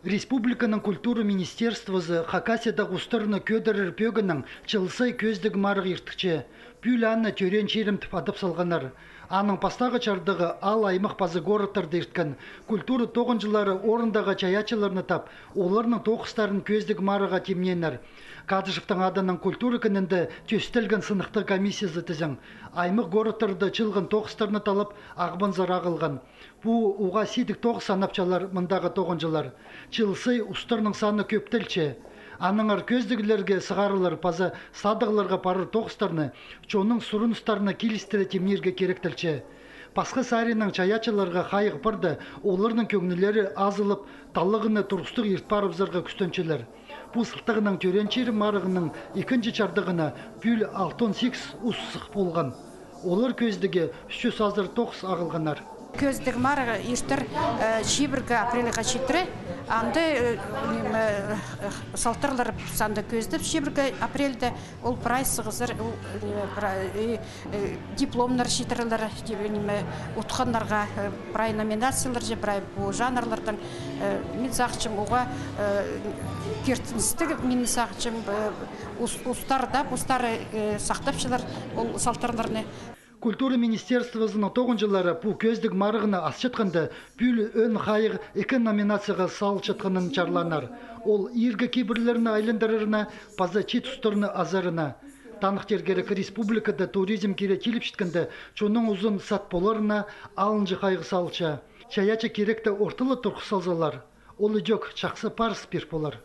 Республиканың культура министерствосы Хакасияда ғустырны көдірір пөгінің чылсай көздіг марық ертікче. Пүл анны төрен черімтіп адып салғанар. Аның пастағы чардығы ал аймақ пазы городтарды ерткен. Культура тоғын жылары орындағы чаячыларны тап, оларның тоқыстарын көздіг марыға темненер. Кадышевтың адының культура күнінде төстелген сынықты комиссиясы тізің. Аймақ городтарды чылғын тоқыстарны талып, ағбын зарағылған. Бұ уға сидік тоғыз санапчалар мұндағы тоғын жылар. Чылсай ұстарның саны көптелче. Аныңар көздігілерге сығарылар паза садығыларға парыр тоғыстарны, чоның сұрыныстарына келістірі темнерге керектілче. Пасқы саринның чаячыларға қайық барды, оларның көңілері азылып, талығыны тұрғыстық ертпарып зырға күстөнчелер. Бұл сылтығының төренчері марығының екінші чардығына пүл 6-8 ұсық болған. Олар көздіге 300 азыр тоқыс ағылғанар. Көздік марығы ештір шибіргі апреліға шеттірі, анды салтырлар санды көздіп шибіргі апрельді ол прайс сығызыр, дипломнар шеттірілер, ұтқанларға прай номинациялар же, прай бұл жанрлардан мен сақчым оға кертіністігі мен сақчым ұстарда, ұстары сақтапшылар ол салтырларыны. Культура министерствосының тоғын жылары бұл көздік марығына асчатқанды пүл өн қайық екі номинацияға салчатқанын чарланар. Ол иргі кейбірлеріні айландарырына, паза чет ұстарыны азарына. Танықтер керек республикада туризм кере келіп шіткінді, чоның ұзын сат боларына алынжы қайғы салча. Чаяча керекті ортылы тұрқы салзалар. Олы жок чақсы парс бір болар.